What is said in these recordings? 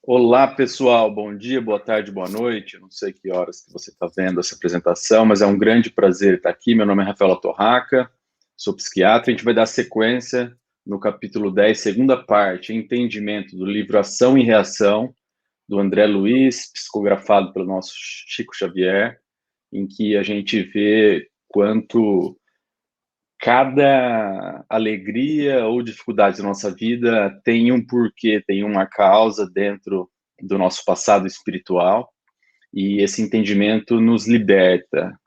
Olá, pessoal. Bom dia, boa tarde, boa noite. Eu não sei que horas que você está vendo essa apresentação, mas é um grande prazer estar aqui. Meu nome é Rafaela Torraca, sou psiquiatra. A gente vai dar sequência no capítulo 10, segunda parte, entendimento do livro Ação e Reação, do André Luiz, psicografado pelo nosso Chico Xavier, em que a gente vê quanto cada alegria ou dificuldade da nossa vida tem um porquê, tem uma causa dentro do nosso passado espiritual, e esse entendimento nos liberta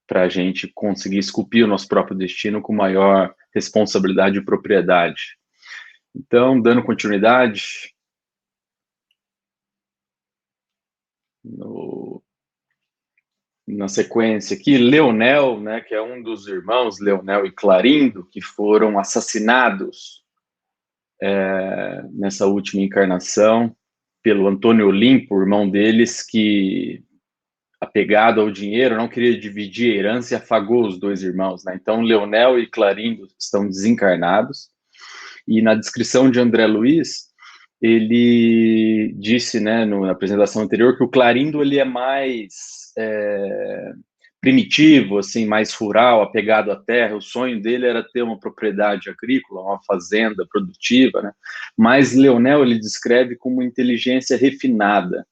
para a gente conseguir esculpir o nosso próprio destino com maior responsabilidade e propriedade. Então, dando continuidade, na sequência aqui, Leonel, né, que é um dos irmãos, Leonel e Clarindo, que foram assassinados nessa última encarnação pelo Antônio Olimpo, irmão deles, que, apegado ao dinheiro, não queria dividir a herança e afagou os dois irmãos, né? Então, Leonel e Clarindo estão desencarnados. E na descrição de André Luiz, ele disse, né, na apresentação anterior, que o Clarindo ele é mais primitivo, assim, mais rural, apegado à terra. O sonho dele era ter uma propriedade agrícola, uma fazenda produtiva, né? Mas Leonel ele descreve como uma inteligência refinada,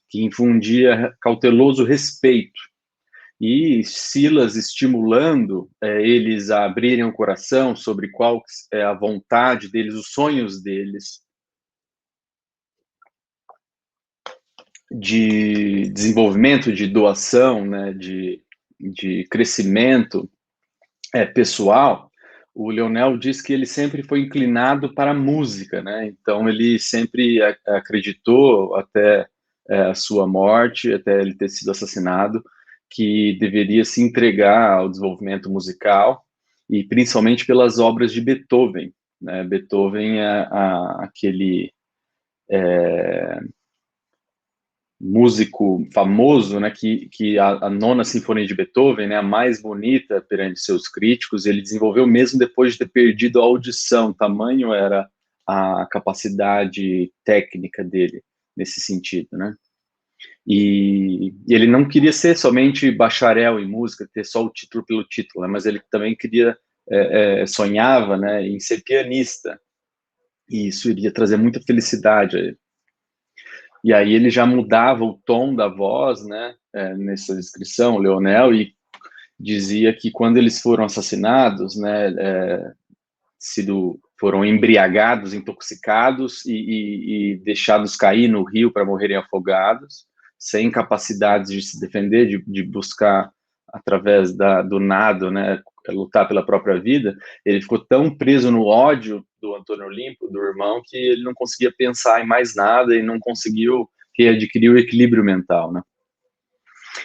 que infundia cauteloso respeito. E Silas estimulando eles a abrirem o coração sobre qual é a vontade deles, os sonhos deles, de desenvolvimento, de doação, né, de crescimento pessoal. O Leonel diz que ele sempre foi inclinado para a música, né? Então ele sempre acreditou até a sua morte, até ele ter sido assassinado, que deveria se entregar ao desenvolvimento musical e principalmente pelas obras de Beethoven, né? Beethoven é aquele músico famoso, né, que a nona sinfonia de Beethoven, né, a mais bonita perante seus críticos, ele desenvolveu mesmo depois de ter perdido a audição, tamanho era a capacidade técnica dele nesse sentido, né? E ele não queria ser somente bacharel em música, ter só o título pelo título, né, mas ele também queria, sonhava, né, em ser pianista, e isso iria trazer muita felicidade a ele. E aí ele já mudava o tom da voz, né, nessa descrição, o Leonel, e dizia que quando eles foram assassinados, né, foram embriagados, intoxicados e deixados cair no rio para morrerem afogados, sem capacidade de se defender, de buscar através do nado, né, lutar pela própria vida. Ele ficou tão preso no ódio do Antônio Olimpo, do irmão, que ele não conseguia pensar em mais nada e não conseguiu readquirir o equilíbrio mental, né?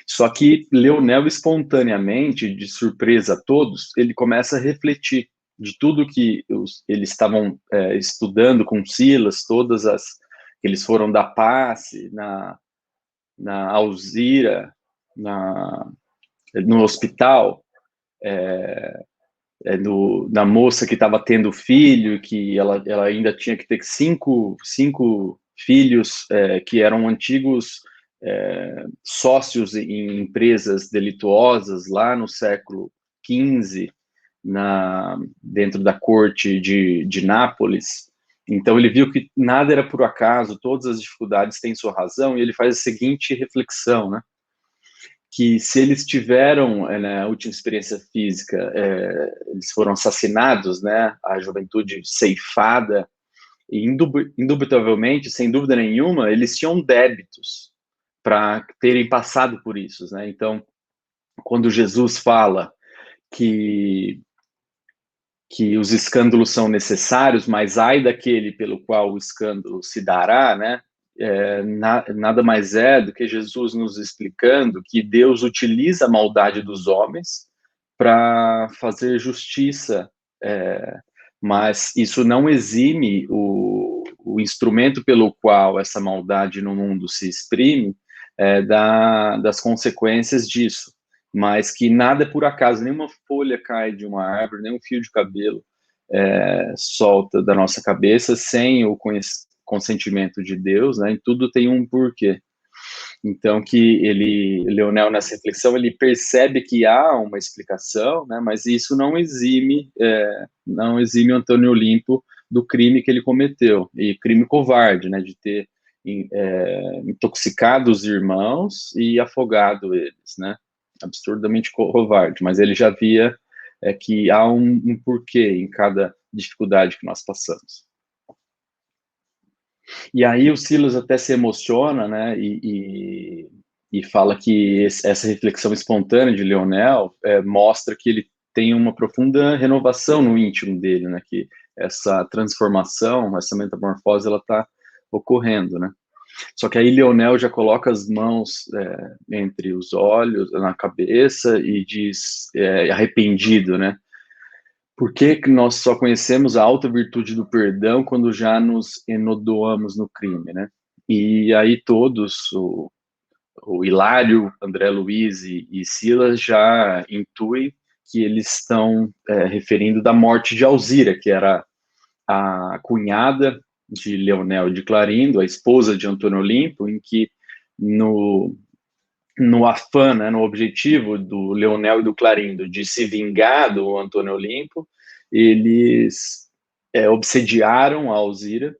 Só que Leonel, espontaneamente, de surpresa a todos, ele começa a refletir de tudo que eles estavam estudando com Silas, todas as que eles foram da Passe, na Alzira, no hospital, na moça que estava tendo filho, que ela ainda tinha que ter cinco filhos que eram antigos sócios em empresas delituosas lá no século XV, dentro da corte de Nápoles. Então ele viu que nada era por acaso, todas as dificuldades têm sua razão, e ele faz a seguinte reflexão, né? Que se eles tiveram, na última experiência física, eles foram assassinados, né? A juventude ceifada, e indubitavelmente, sem dúvida nenhuma, eles tinham débitos para terem passado por isso, né? Então, quando Jesus fala que os escândalos são necessários, mas ai daquele pelo qual o escândalo se dará, né? Nada mais é do que Jesus nos explicando que Deus utiliza a maldade dos homens para fazer justiça, mas isso não exime o instrumento pelo qual essa maldade no mundo se exprime das consequências disso, mas que nada é por acaso, nenhuma folha cai de uma árvore, nenhum fio de cabelo solta da nossa cabeça sem o consentimento de Deus, né? Em tudo tem um porquê. Então, Leonel, nessa reflexão, ele percebe que há uma explicação, né, mas isso não exime Antônio Olimpo do crime que ele cometeu, e crime covarde, né, de ter intoxicado os irmãos e afogado eles, né, absurdamente covarde, mas ele já via que há um porquê em cada dificuldade que nós passamos. E aí o Silas até se emociona, né, e fala que essa reflexão espontânea de Leonel mostra que ele tem uma profunda renovação no íntimo dele, né, que essa transformação, essa metamorfose, ela está ocorrendo, né. Só que aí Leonel já coloca as mãos entre os olhos, na cabeça, e diz, arrependido, né, por que nós só conhecemos a alta virtude do perdão quando já nos enodoamos no crime, né? E aí todos, o Hilário, André Luiz e Silas já intuem que eles estão referindo da morte de Alzira, que era a cunhada de Leonel de Clarindo, a esposa de Antônio Olimpo, em que no afã, né, no objetivo do Leonel e do Clarindo de se vingar do Antônio Olimpo, eles obsediaram a Alzira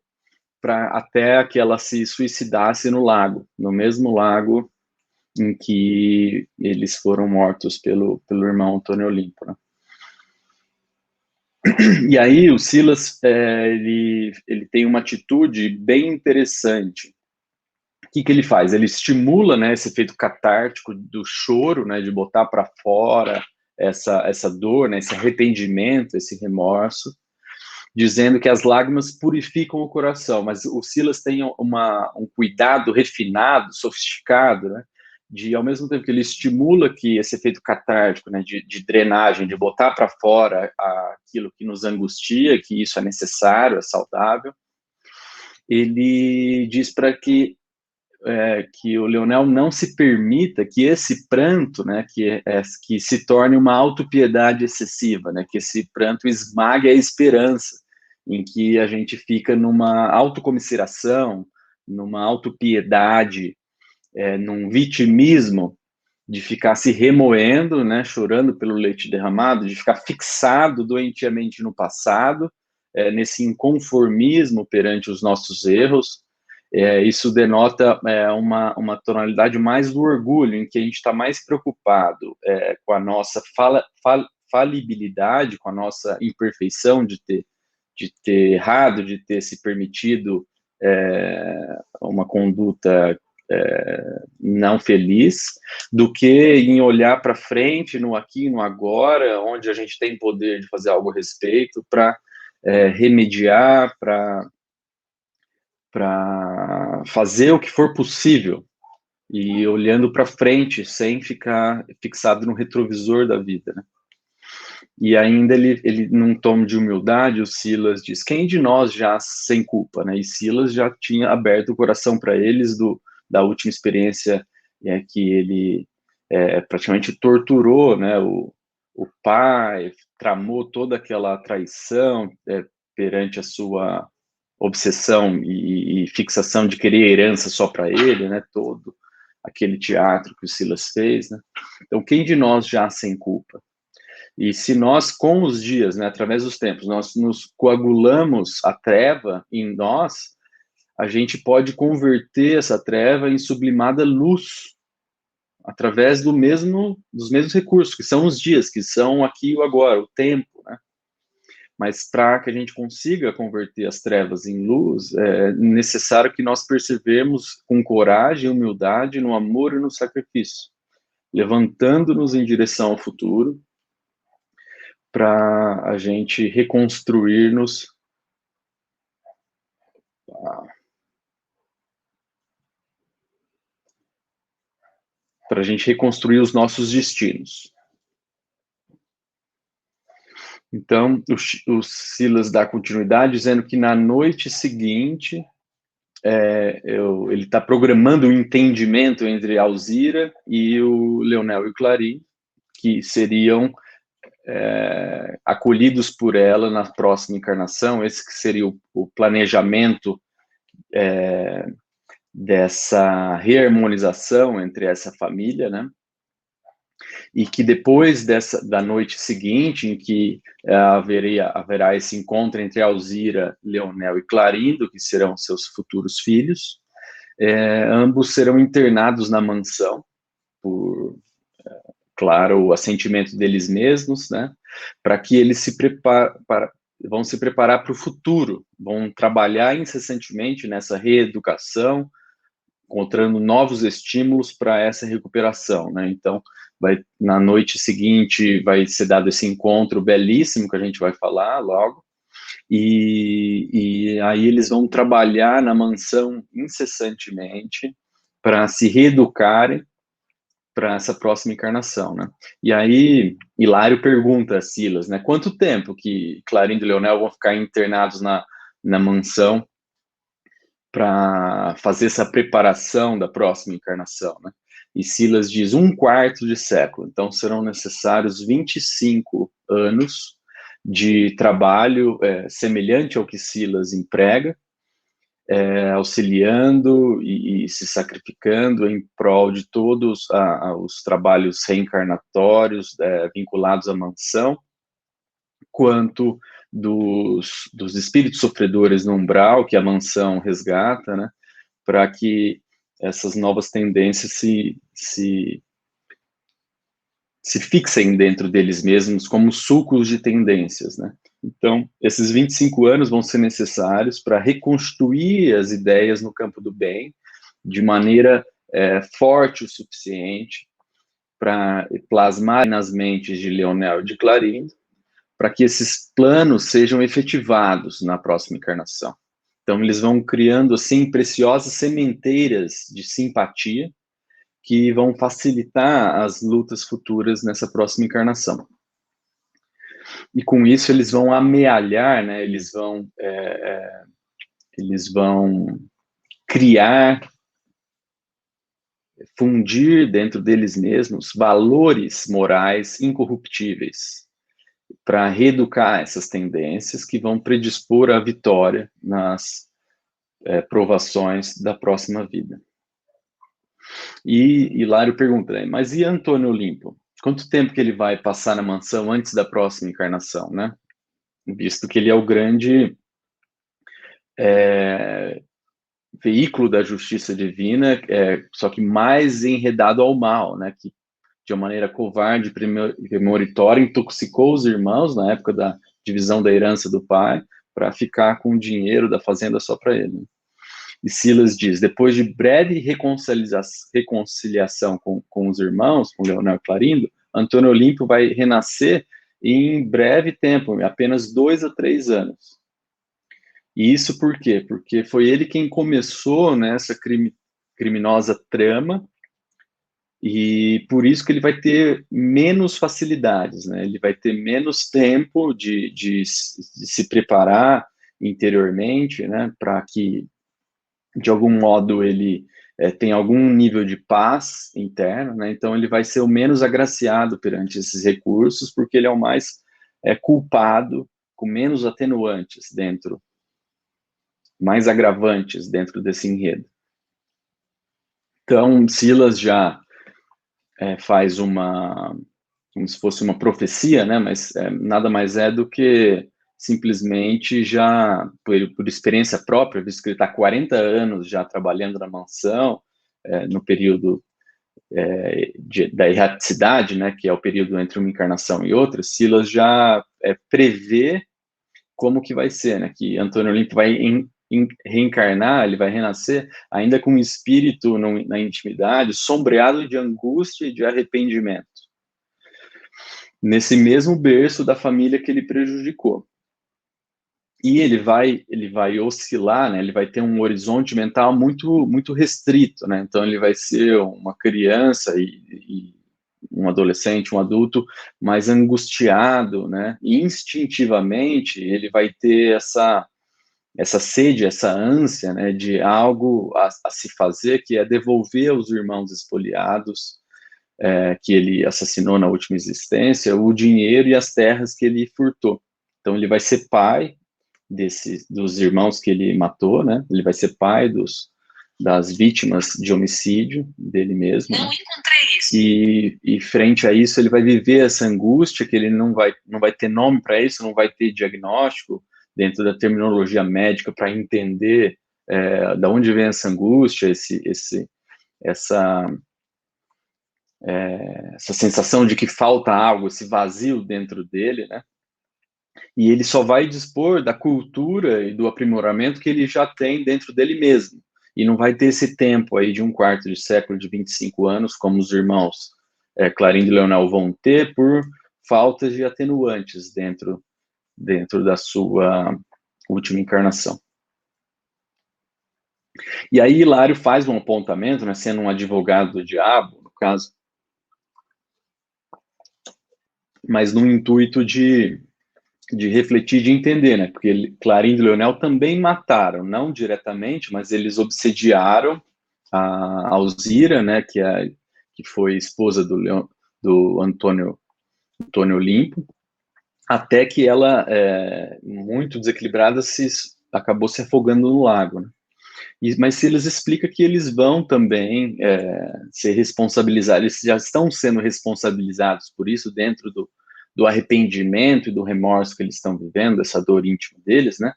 até que ela se suicidasse no lago, no mesmo lago em que eles foram mortos pelo irmão Antônio Olimpo, né? E aí o Silas, ele tem uma atitude bem interessante. O que ele faz? Ele estimula, né, esse efeito catártico do choro, né, de botar para fora essa dor, né, esse arrependimento, esse remorso, dizendo que as lágrimas purificam o coração. Mas o Silas tem um cuidado refinado, sofisticado, né, de, ao mesmo tempo que ele estimula que esse efeito catártico, né, de drenagem, de botar para fora aquilo que nos angustia, que isso é necessário, é saudável, ele diz para que o Leonel não se permita que esse pranto, né, que se torne uma autopiedade excessiva, né, que esse pranto esmague a esperança, em que a gente fica numa autocomiseração, numa autopiedade, num vitimismo, de ficar se remoendo, né, chorando pelo leite derramado, de ficar fixado doentiamente no passado, nesse inconformismo perante os nossos erros. Isso denota uma tonalidade mais do orgulho, em que a gente está mais preocupado com a nossa falibilidade, com a nossa imperfeição de ter errado, de ter se permitido uma conduta não feliz, do que em olhar para frente, no aqui e no agora, onde a gente tem poder de fazer algo a respeito, para remediar, para fazer o que for possível, e olhando para frente, sem ficar fixado no retrovisor da vida, né? E ainda ele, num tom de humildade, o Silas diz, quem de nós já sem culpa, né? E Silas já tinha aberto o coração para eles da última experiência que ele praticamente torturou, né, o pai, tramou toda aquela traição perante a sua obsessão e fixação de querer herança só para ele, né, todo aquele teatro que o Silas fez, né? Então, quem de nós já sem culpa? E se nós, com os dias, né, através dos tempos, nós nos coagulamos a treva em nós, a gente pode converter essa treva em sublimada luz, através dos mesmos recursos, que são os dias, que são aqui e o agora, o tempo, né? Mas para que a gente consiga converter as trevas em luz, é necessário que nós perseveremos com coragem e humildade no amor e no sacrifício, levantando-nos em direção ao futuro, para a gente reconstruir-nos para a gente reconstruir os nossos destinos. Então, o Silas dá continuidade, dizendo que na noite seguinte, ele está programando um entendimento entre Alzira e o Leonel e o Clarim, que seriam acolhidos por ela na próxima encarnação. Esse que seria o planejamento dessa reharmonização entre essa família, né? E que depois da noite seguinte, em que haverá esse encontro entre Alzira, Leonel e Clarindo, que serão seus futuros filhos, ambos serão internados na mansão, por, claro, o assentimento deles mesmos, né? Para que eles vão se preparar para o futuro, vão trabalhar incessantemente nessa reeducação, encontrando novos estímulos para essa recuperação, né? Então, na noite seguinte vai ser dado esse encontro belíssimo que a gente vai falar logo, e aí eles vão trabalhar na mansão incessantemente para se reeducarem para essa próxima encarnação, né? E aí Hilário pergunta a Silas, né? Quanto tempo que Clarindo e Leonel vão ficar internados na mansão para fazer essa preparação da próxima encarnação, né? E Silas diz 1/4 de século, então serão necessários 25 anos de trabalho semelhante ao que Silas emprega, auxiliando e se sacrificando em prol de todos os trabalhos reencarnatórios vinculados à mansão, quanto dos espíritos sofredores no umbral, que a mansão resgata, né, para que essas novas tendências se fixem dentro deles mesmos como sucos de tendências, né? Então, esses 25 anos vão ser necessários para reconstruir as ideias no campo do bem de maneira forte o suficiente para plasmar nas mentes de Leonel e de Clarindo, para que esses planos sejam efetivados na próxima encarnação. Então, eles vão criando, assim, preciosas sementeiras de simpatia que vão facilitar as lutas futuras nessa próxima encarnação. E com isso eles vão amealhar, né? Eles vão criar, fundir dentro deles mesmos valores morais incorruptíveis para reeducar essas tendências que vão predispor à vitória nas provações da próxima vida. E Hilário pergunta, né, mas e Antônio Olimpo? Quanto tempo que ele vai passar na mansão antes da próxima encarnação, né? Visto que ele é o grande veículo da justiça divina, só que mais enredado ao mal, né? Que de uma maneira covarde e premonitória intoxicou os irmãos na época da divisão da herança do pai para ficar com o dinheiro da fazenda só para ele. E Silas diz, depois de breve reconciliação com os irmãos, com Leonel e Clarindo, Antônio Olimpo vai renascer em breve tempo, em apenas 2 a 3 anos. E isso por quê? Porque foi ele quem começou nessa criminosa trama, e por isso que ele vai ter menos facilidades, né? Ele vai ter menos tempo de se preparar interiormente, né? Para que de algum modo ele tem algum nível de paz interna, né? Então ele vai ser o menos agraciado perante esses recursos, porque ele é o mais culpado, com menos atenuantes dentro, mais agravantes dentro desse enredo. Então Silas já faz como se fosse uma profecia, né? Mas nada mais é do que simplesmente já, por experiência própria, visto que ele está 40 anos já trabalhando na mansão, no período da erraticidade, né, que é o período entre uma encarnação e outra, Silas já prevê como que vai ser, né, que Antônio Olimpo vai reencarnar, ele vai renascer ainda com um espírito na intimidade, sombreado de angústia e de arrependimento, nesse mesmo berço da família que ele prejudicou. E ele vai oscilar, né? Ele vai ter um horizonte mental muito, muito restrito, né? Então ele vai ser uma criança e um adolescente, um adulto mais angustiado, né? E instintivamente ele vai ter essa sede, essa ânsia, né? De algo a se fazer, que é devolver aos irmãos espoliados, que ele assassinou na última existência, o dinheiro e as terras que ele furtou. Então ele vai ser pai dos irmãos que ele matou, né? Ele vai ser pai das vítimas de homicídio dele mesmo. Não encontrei isso. E frente a isso, ele vai viver essa angústia que ele não vai ter nome para isso, não vai ter diagnóstico dentro da terminologia médica para entender da onde vem essa angústia, essa sensação de que falta algo, esse vazio dentro dele, né? E ele só vai dispor da cultura e do aprimoramento que ele já tem dentro dele mesmo. E não vai ter esse tempo aí de um quarto de século, de 25 anos, como os irmãos Clarindo e Leonel vão ter, por faltas de atenuantes dentro da sua última encarnação. E aí Hilário faz um apontamento, né, sendo um advogado do diabo, no caso, mas no intuito de refletir, de entender, né? Porque Clarindo e Leonel também mataram, não diretamente, mas eles obsediaram a Alzira, né? Que foi esposa do Antônio Olimpo, até que ela, muito desequilibrada, acabou se afogando no lago, né? Mas se eles explicam que eles vão também ser responsabilizados, eles já estão sendo responsabilizados por isso dentro do arrependimento e do remorso que eles estão vivendo, essa dor íntima deles, né?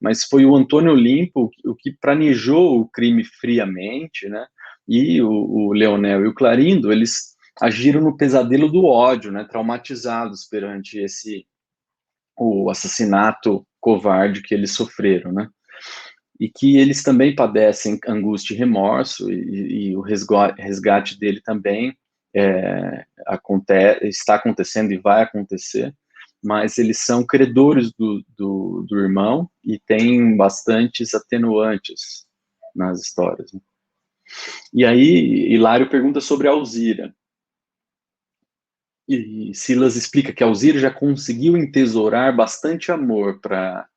Mas foi o Antônio Olimpo o que planejou o crime friamente, né? E o Leonel e o Clarindo, eles agiram no pesadelo do ódio, né? Traumatizados perante o assassinato covarde que eles sofreram, né? E que eles também padecem angústia e remorso, e o resgate dele também está acontecendo e vai acontecer, mas eles são credores do irmão e tem bastantes atenuantes nas histórias, né? E aí Hilário pergunta sobre a Alzira, e Silas explica que a Alzira já conseguiu entesourar bastante amor para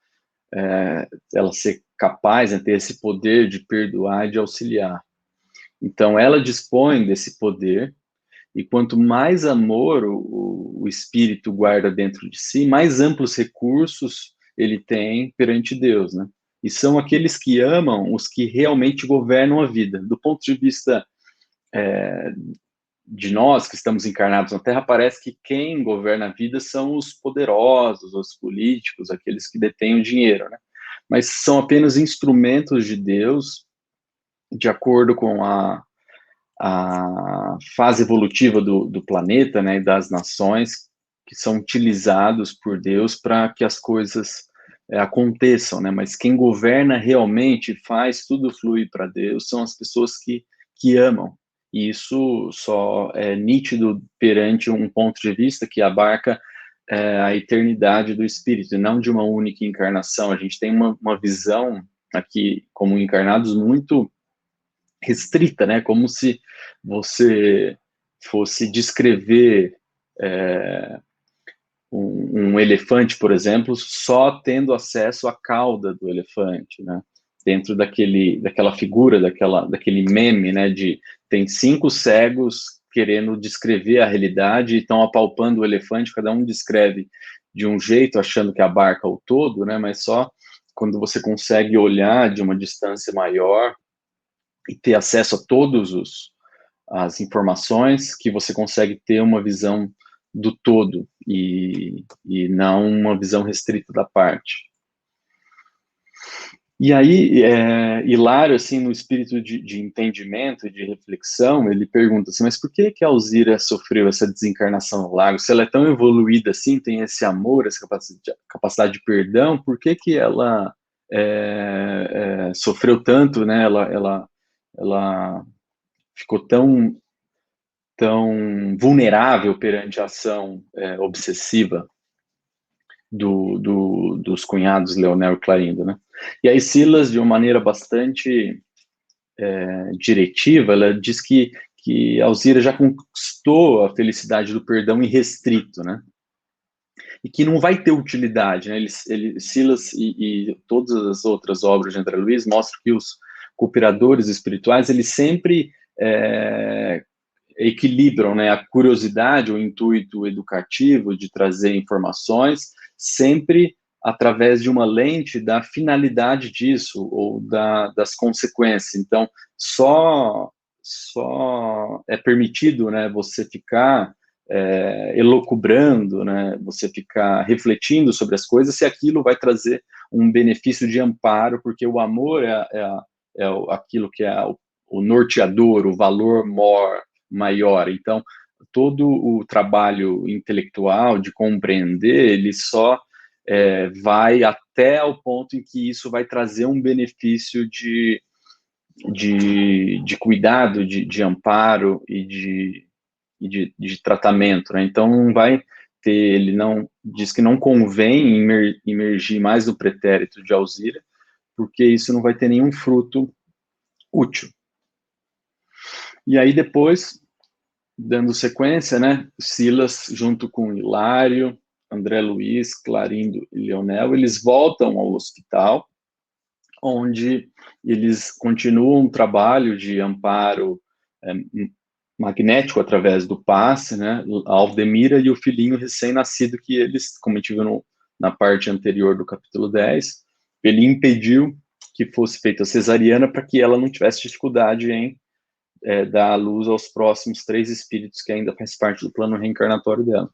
ela ser capaz, né, ter esse poder de perdoar e de auxiliar. Então, ela dispõe desse poder, e quanto mais amor o espírito guarda dentro de si, mais amplos recursos ele tem perante Deus, né? E são aqueles que amam os que realmente governam a vida. Do ponto de vista de nós que estamos encarnados na Terra, parece que quem governa a vida são os poderosos, os políticos, aqueles que detêm o dinheiro, né? Mas são apenas instrumentos de Deus, de acordo com a fase evolutiva do planeta, né, e das nações, que são utilizados por Deus para que as coisas aconteçam, né? Mas quem governa realmente, faz tudo fluir para Deus, são as pessoas que amam. E isso só é nítido perante um ponto de vista que abarca a eternidade do espírito, e não de uma única encarnação. A gente tem uma visão aqui, como encarnados, muito restrita, né? Como se você fosse descrever um elefante, por exemplo, só tendo acesso à cauda do elefante, né? Dentro daquela figura, daquele meme, né? Tem 5 cegos querendo descrever a realidade e estão apalpando o elefante, cada um descreve de um jeito, achando que abarca o todo, né? Mas só quando você consegue olhar de uma distância maior e ter acesso a todas as informações, que você consegue ter uma visão do todo e não uma visão restrita da parte. E aí, Hilário, assim, no espírito de entendimento e de reflexão, ele pergunta assim, mas por que a Alzira sofreu essa desencarnação no lago? Se ela é tão evoluída assim, tem esse amor, essa capacidade de perdão, por que ela sofreu tanto, né? Ela ficou tão vulnerável perante a ação obsessiva dos cunhados Leonel e Clarindo, né? E aí Silas, de uma maneira bastante diretiva, ela diz que Alzira já conquistou a felicidade do perdão irrestrito, né? E que não vai ter utilidade, né? Silas e todas as outras obras de André Luiz mostram que os cooperadores espirituais, eles sempre equilibram, né, a curiosidade, o intuito educativo de trazer informações, sempre através de uma lente da finalidade disso, ou das consequências. Então, só é permitido, né, você ficar elocubrando, né, você ficar refletindo sobre as coisas, se aquilo vai trazer um benefício de amparo, porque o amor é aquilo que é o norteador, o valor maior. Então, todo o trabalho intelectual de compreender, ele só vai até o ponto em que isso vai trazer um benefício de cuidado, de amparo e de tratamento, né? Então, não vai ter, ele não diz que não convém imergir mais no pretérito de Alzira, porque isso não vai ter nenhum fruto útil. E aí depois, dando sequência, né, Silas, junto com Hilário, André Luiz, Clarindo e Leonel, eles voltam ao hospital, onde eles continuam o trabalho de amparo magnético através do passe, né, a Aldemira e o filhinho recém-nascido que eles, como a gente viu na parte anterior do capítulo 10, ele impediu que fosse feita a cesariana para que ela não tivesse dificuldade em dar a luz aos próximos 3 espíritos que ainda faz parte do plano reencarnatório dela.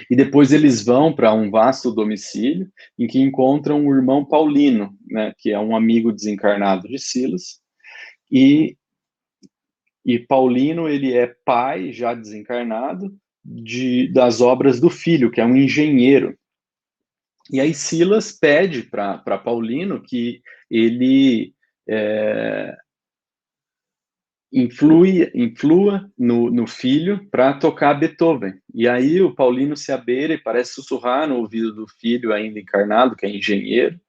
E depois eles vão para um vasto domicílio em que encontram o irmão Paulino, né, que é um amigo desencarnado de Silas, e Paulino, ele é pai, já desencarnado, das obras do filho, que é um engenheiro. E aí Silas pede para Paulino que ele influa no filho para tocar Beethoven. E aí o Paulino se abeira e parece sussurrar no ouvido do filho ainda encarnado, que é engenheiro,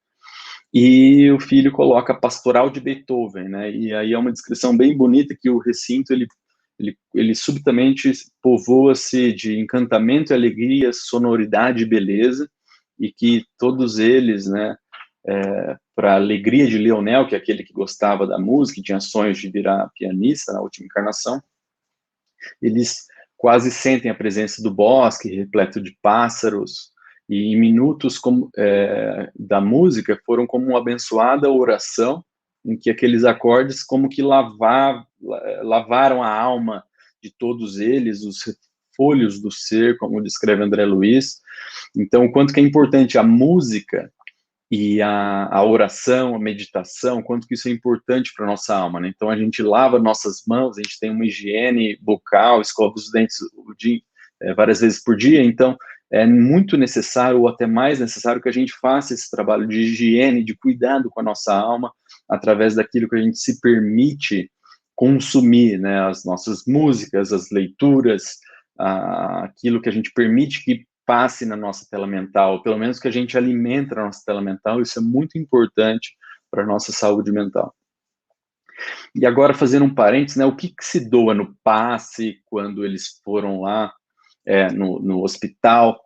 e o filho coloca Pastoral de Beethoven, né? E aí é uma descrição bem bonita que o recinto ele subitamente povoa-se de encantamento, alegria, sonoridade e beleza, e que todos eles, né, para a alegria de Leonel, que é aquele que gostava da música, que tinha sonhos de virar pianista na última encarnação, eles quase sentem a presença do bosque repleto de pássaros, e em minutos da música foram como uma abençoada oração, em que aqueles acordes como que lavaram a alma de todos eles, os folhos do ser, como descreve André Luiz. Então, o quanto que é importante a música e a oração, a meditação, quanto que isso é importante para a nossa alma, né? Então, a gente lava nossas mãos, a gente tem uma higiene bucal, escova os dentes várias vezes por dia, então é muito necessário, ou até mais necessário, que a gente faça esse trabalho de higiene, de cuidado com a nossa alma, através daquilo que a gente se permite consumir, né? As nossas músicas, as leituras, aquilo que a gente permite que passe na nossa tela mental, pelo menos que a gente alimenta a nossa tela mental, isso é muito importante para a nossa saúde mental. E agora, fazendo um parênteses, né, o que se doa no passe quando eles foram lá no hospital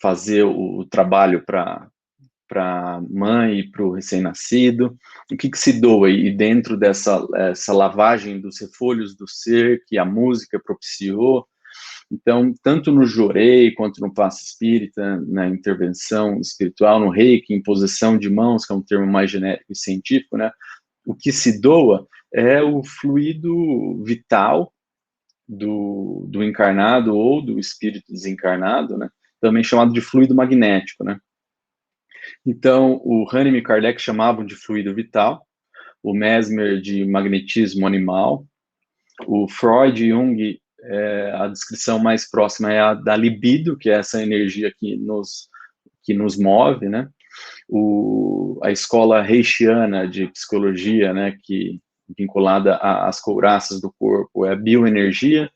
fazer o trabalho para a mãe e para o recém-nascido, o que se doa, e dentro essa lavagem dos refolhos do ser que a música propiciou. Então, tanto no Jorei, quanto no passe espírita, na intervenção espiritual, no reiki, imposição de mãos, que é um termo mais genérico e científico, né? O que se doa é o fluido vital do encarnado ou do espírito desencarnado, né? Também chamado de fluido magnético, né? Então, o Hahnemann e Kardec chamavam de fluido vital, o Mesmer de magnetismo animal, o Freud e Jung, a descrição mais próxima é a da libido, que é essa energia que nos move, né? A escola reichiana de psicologia, né, que vinculada às couraças do corpo, é a bioenergia.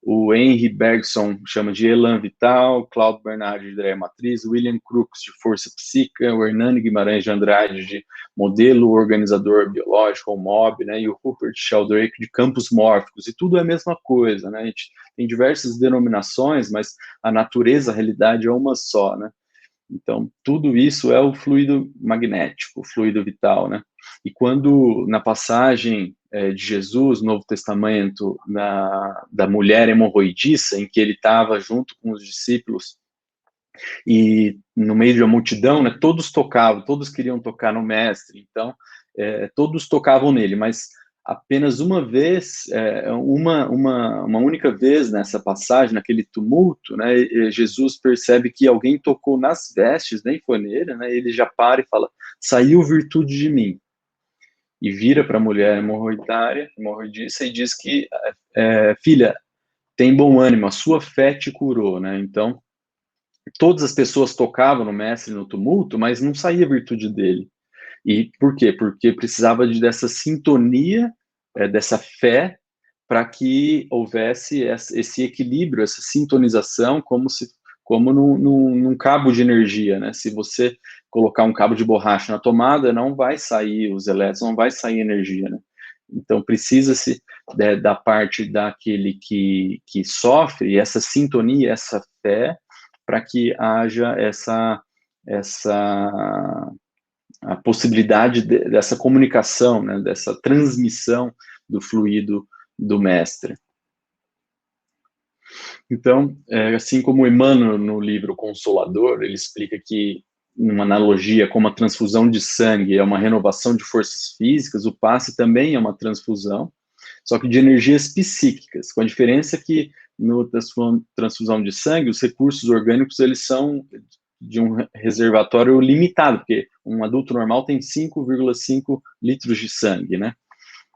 O Henry Bergson chama de elan vital, Claude Bernard de ideia matriz, William Crookes de força psíquica, o Hernani Guimarães de Andrade de modelo organizador biológico, ou MOB, né, e o Rupert Sheldrake de campos mórficos, e tudo é a mesma coisa, né? A gente tem diversas denominações, mas a natureza, a realidade é uma só, né? Então, tudo isso é o fluido magnético, o fluido vital, né? E quando, na passagem de Jesus, no Novo Testamento, da mulher hemorroidiça, em que ele estava junto com os discípulos E no meio de uma multidão, né, todos tocavam, todos queriam tocar no mestre, então todos tocavam nele, mas apenas uma vez, uma única vez nessa passagem, naquele tumulto, né, Jesus percebe que alguém tocou nas vestes, nem foi nele, né, ele já para e fala, saiu virtude de mim. E vira para a mulher hemorroidiça e diz que, filha, tem bom ânimo, a sua fé te curou, né, então todas as pessoas tocavam no mestre no tumulto, mas não saía virtude dele. E por quê? Porque precisava dessa sintonia, dessa fé, para que houvesse esse equilíbrio, essa sintonização, como num cabo de energia, né? Se você colocar um cabo de borracha na tomada, não vai sair os elétrons, não vai sair energia, né? Então, precisa-se da parte daquele que sofre, essa sintonia, essa fé, para que haja a possibilidade dessa comunicação, né, dessa transmissão do fluido do mestre. Então, assim como Emmanuel, no livro Consolador, ele explica que, numa analogia como a transfusão de sangue é uma renovação de forças físicas, o passe também é uma transfusão, só que de energias psíquicas, com a diferença que no transfusão de sangue, os recursos orgânicos, eles são de um reservatório limitado, porque um adulto normal tem 5,5 litros de sangue, né?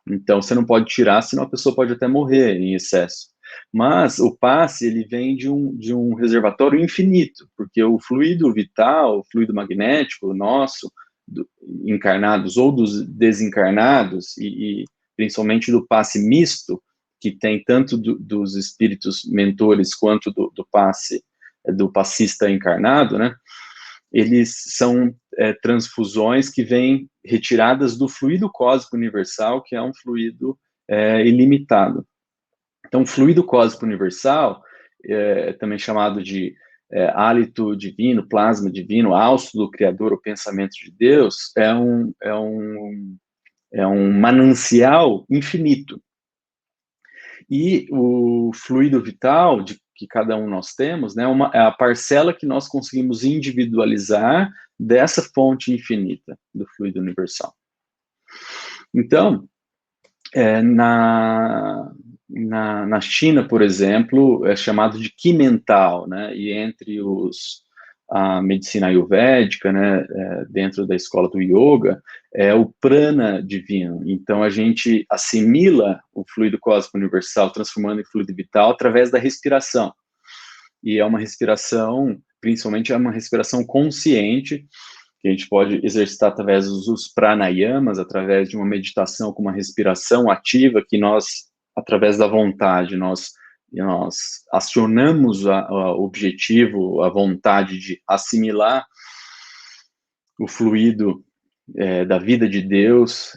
Então, você não pode tirar, senão a pessoa pode até morrer em excesso. Mas o passe, ele vem de um reservatório infinito, porque o fluido vital, o fluido magnético nosso, encarnados ou dos desencarnados, e principalmente do passe misto, que tem tanto dos espíritos mentores quanto do passe, do passista encarnado, né? Eles são transfusões que vêm retiradas do fluido cósmico universal, que é um fluido ilimitado. Então, o fluido cósmico universal, também chamado de hálito divino, plasma divino, hausto do Criador, o pensamento de Deus, é um manancial infinito. E o fluido vital que cada um nós temos, né, é a parcela que nós conseguimos individualizar dessa fonte infinita do fluido universal. Então, na China, por exemplo, é chamado de Qi mental, né, e entre a medicina ayurvédica, né, dentro da escola do yoga, é o prana divino. Então, a gente assimila o fluido cósmico universal, transformando em fluido vital, através da respiração. E é uma respiração, principalmente é uma respiração consciente, que a gente pode exercitar através dos pranayamas, através de uma meditação com uma respiração ativa, que nós, através da vontade, nós acionamos o objetivo, a vontade de assimilar o fluido da vida de Deus,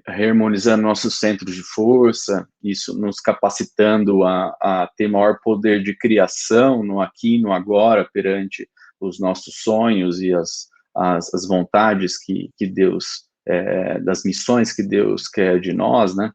reharmonizando nossos centros de força, isso nos capacitando a ter maior poder de criação no aqui e no agora, perante os nossos sonhos e as vontades que Deus, das missões que Deus quer de nós, né?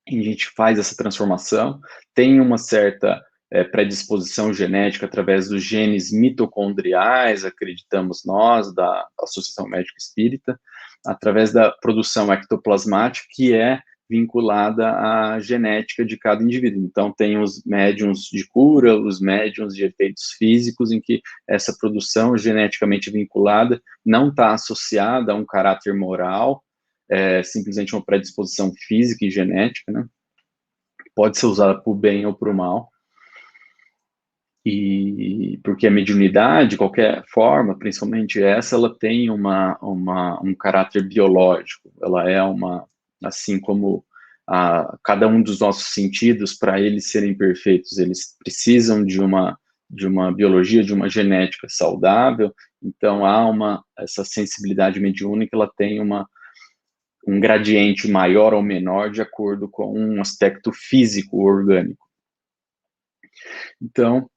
E a gente faz essa transformação, tem uma certa predisposição genética através dos genes mitocondriais, acreditamos nós, da Associação Médica Espírita, através da produção ectoplasmática, que é vinculada à genética de cada indivíduo. Então, tem os médiums de cura, os médiums de efeitos físicos, em que essa produção geneticamente vinculada não está associada a um caráter moral, simplesmente uma predisposição física e genética, né? Pode ser usada para o bem ou para o mal. E porque a mediunidade, de qualquer forma, principalmente essa, ela tem um caráter biológico. Ela é assim como cada um dos nossos sentidos, para eles serem perfeitos, eles precisam de uma biologia, de uma genética saudável. Então, essa sensibilidade mediúnica, ela tem um gradiente maior ou menor de acordo com um aspecto físico orgânico. Então,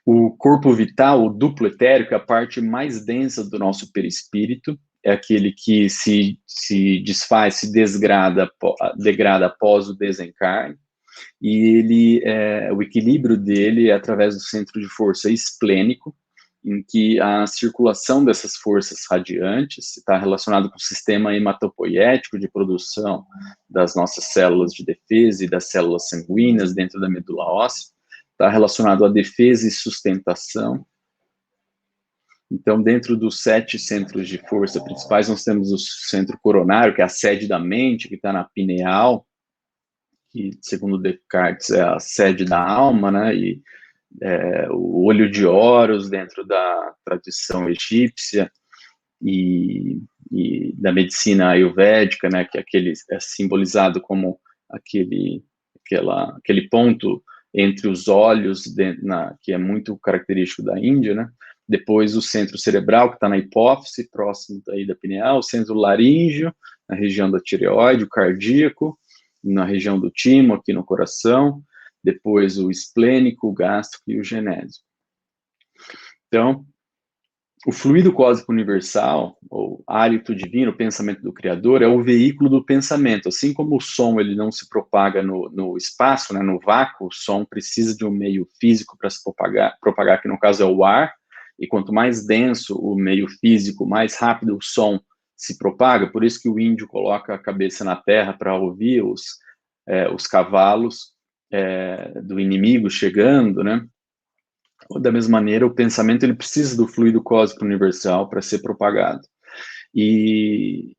o corpo vital, o duplo etérico, é a parte mais densa do nosso perispírito, é aquele que se desfaz, se degrada após o desencarne, e o equilíbrio dele é através do centro de força esplênico, em que a circulação dessas forças radiantes está relacionado com o sistema hematopoético de produção das nossas células de defesa e das células sanguíneas dentro da medula óssea, está relacionado à defesa e sustentação. Então, dentro dos 7 centros de força principais, nós temos o centro coronário, que é a sede da mente, que está na pineal, que, segundo Descartes, é a sede da alma, né? E o olho de Horus, dentro da tradição egípcia e da medicina ayurvédica, né? Que é simbolizado como aquele ponto entre os olhos, que é muito característico da Índia, né? Depois o centro cerebral, que está na hipófise, próximo daí da pineal, o centro laríngeo, na região da tireoide, o cardíaco, na região do timo, aqui no coração, depois o esplênico, o gástrico e o genésico. Então, o fluido cósmico universal, ou hálito divino, o pensamento do Criador, é o veículo do pensamento. Assim como o som ele não se propaga no espaço, né, no vácuo, o som precisa de um meio físico para se propagar, que no caso é o ar, e quanto mais denso o meio físico, mais rápido o som se propaga. Por isso que o índio coloca a cabeça na terra para ouvir os cavalos do inimigo chegando, né? Da mesma maneira, o pensamento ele precisa do fluido cósmico universal para ser propagado. E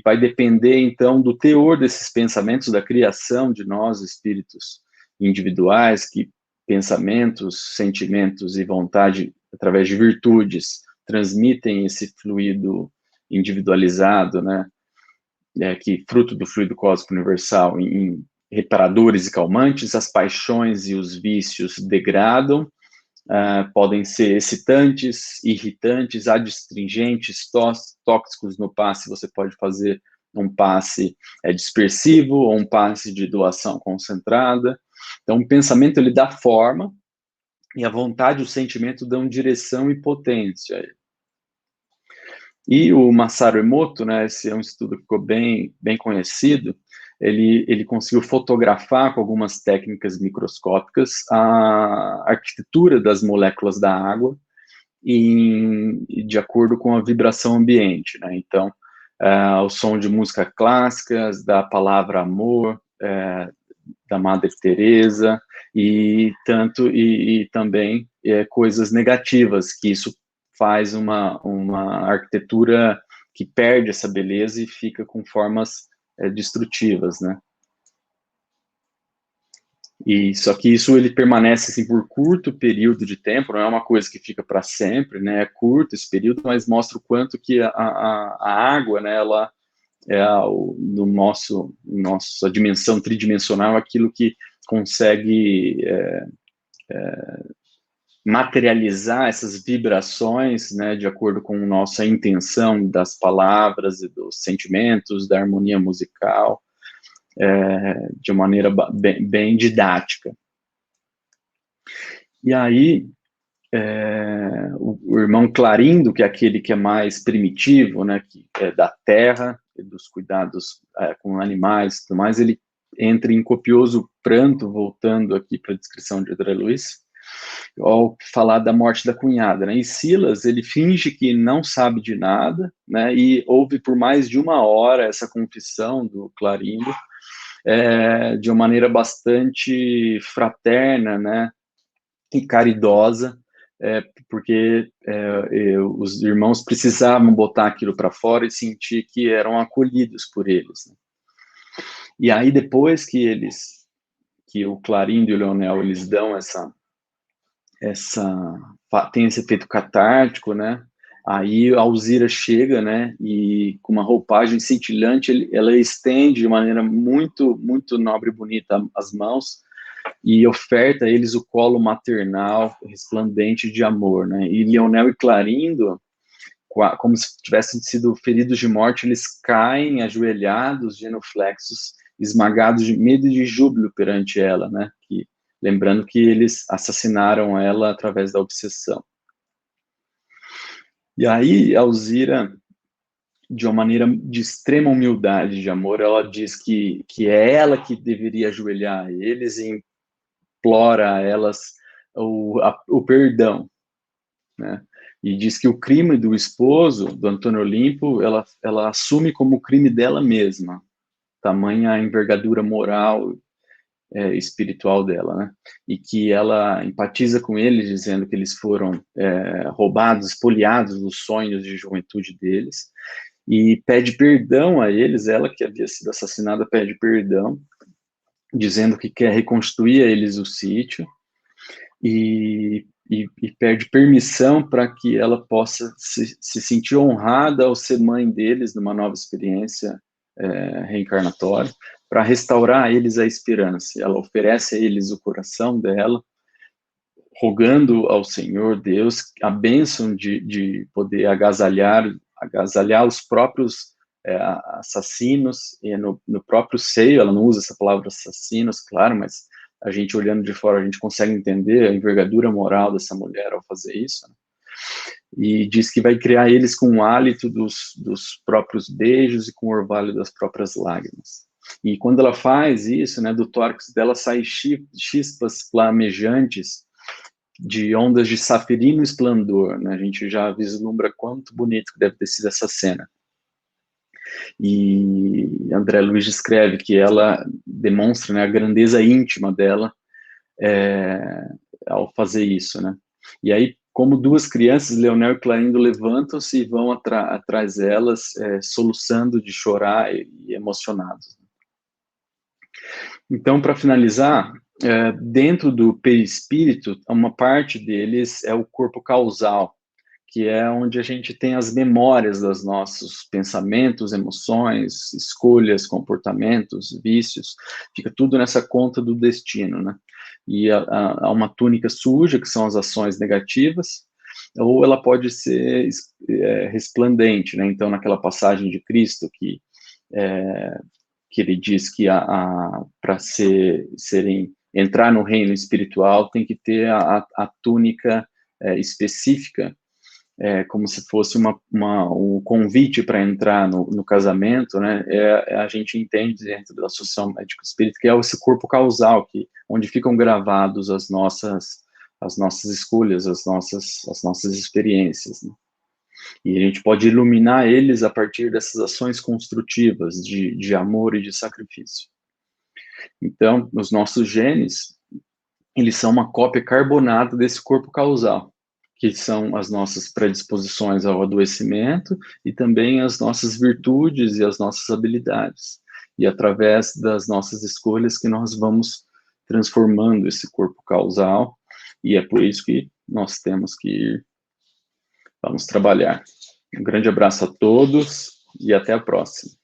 vai depender, então, do teor desses pensamentos, da criação de nós, espíritos individuais, que pensamentos, sentimentos e vontade, através de virtudes, transmitem esse fluido individualizado, né? Que fruto do fluido cósmico universal em reparadores e calmantes, as paixões e os vícios degradam, podem ser excitantes, irritantes, adstringentes, tóxicos no passe. Você pode fazer um passe dispersivo ou um passe de doação concentrada. Então, o pensamento ele dá forma e a vontade e o sentimento dão direção e potência. E o Masaru Emoto, né, esse é um estudo que ficou bem conhecido, ele conseguiu fotografar com algumas técnicas microscópicas a arquitetura das moléculas da água de acordo com a vibração ambiente, né? Então, o som de música clássicas, da palavra amor, da Madre Teresa, e também coisas negativas, que isso faz uma arquitetura que perde essa beleza e fica com formas destrutivas, né? E só que isso ele permanece assim por curto período de tempo, não é uma coisa que fica para sempre, né? É curto esse período, mas mostra o quanto que a água, né? Ela no nossa dimensão tridimensional, aquilo que consegue materializar essas vibrações, né, de acordo com nossa intenção das palavras e dos sentimentos, da harmonia musical, de maneira bem didática. E aí, o irmão Clarindo, que é aquele que é mais primitivo, né, que é da terra, dos cuidados com animais e tudo mais, ele entra em copioso pranto, voltando aqui para a descrição de André Luiz, ao falar da morte da cunhada, né? E Silas, ele finge que não sabe de nada, né? E ouve por mais de 1 hora essa confissão do Clarindo, de uma maneira bastante fraterna, né? E caridosa, porque os irmãos precisavam botar aquilo para fora e sentir que eram acolhidos por eles, né? E aí depois que o Clarindo e o Leonel eles dão tem esse efeito catártico, né? Aí a Alzira chega, né? E com uma roupagem cintilante, ela estende de maneira muito nobre e bonita as mãos e oferta a eles o colo maternal resplandente de amor, né? E Leonel e Clarindo, como se tivessem sido feridos de morte, eles caem ajoelhados, genuflexos, esmagados de medo e de júbilo perante ela, né? Lembrando que eles assassinaram ela através da obsessão. E aí, Alzira, de uma maneira de extrema humildade, de amor, ela diz que é ela que deveria ajoelhar a eles e implora a elas o perdão. né? E diz que o crime do esposo, do Antônio Olimpo, ela assume como crime dela mesma, tamanha a envergadura moral, espiritual dela, né? E que ela empatiza com eles, dizendo que eles foram roubados, espoliados dos sonhos de juventude deles, e pede perdão a eles. Ela, que havia sido assassinada, pede perdão, dizendo que quer reconstruir a eles o sítio, e pede permissão para que ela possa se sentir honrada ao ser mãe deles numa nova experiência reencarnatória, para restaurar a eles a esperança. Ela oferece a eles o coração dela, rogando ao Senhor Deus a bênção de poder agasalhar os próprios assassinos, e no próprio seio. Ela não usa essa palavra assassinos, claro, mas a gente olhando de fora, a gente consegue entender a envergadura moral dessa mulher ao fazer isso, né? E diz que vai criar eles com o hálito dos próprios beijos e com o orvalho das próprias lágrimas. E quando ela faz isso, né, do tórax dela saem chispas flamejantes de ondas de safirino esplendor, né? A gente já vislumbra quanto bonito que deve ter sido essa cena. E André Luiz escreve que ela demonstra, né, a grandeza íntima dela ao fazer isso, né? E aí, como duas crianças, Leonel e Clarindo levantam-se e vão atrás delas, soluçando de chorar e emocionados. Então, para finalizar, dentro do perispírito, uma parte deles é o corpo causal, que é onde a gente tem as memórias dos nossos pensamentos, emoções, escolhas, comportamentos, vícios. Fica tudo nessa conta do destino, né? E há uma túnica suja, que são as ações negativas, ou ela pode ser resplandente, né? Então, naquela passagem de Cristo que ele diz que para entrar no reino espiritual tem que ter a túnica específica, como se fosse um convite para entrar no casamento, né? A gente entende dentro da Associação Médico Espírita que é esse corpo causal, onde ficam gravados as nossas escolhas, as nossas experiências, né? E a gente pode iluminar eles a partir dessas ações construtivas de amor e de sacrifício. Então, os nossos genes, eles são uma cópia carbonada desse corpo causal, que são as nossas predisposições ao adoecimento e também as nossas virtudes e as nossas habilidades. E através das nossas escolhas que nós vamos transformando esse corpo causal, e é por isso que nós temos que vamos trabalhar. Um grande abraço a todos e até a próxima.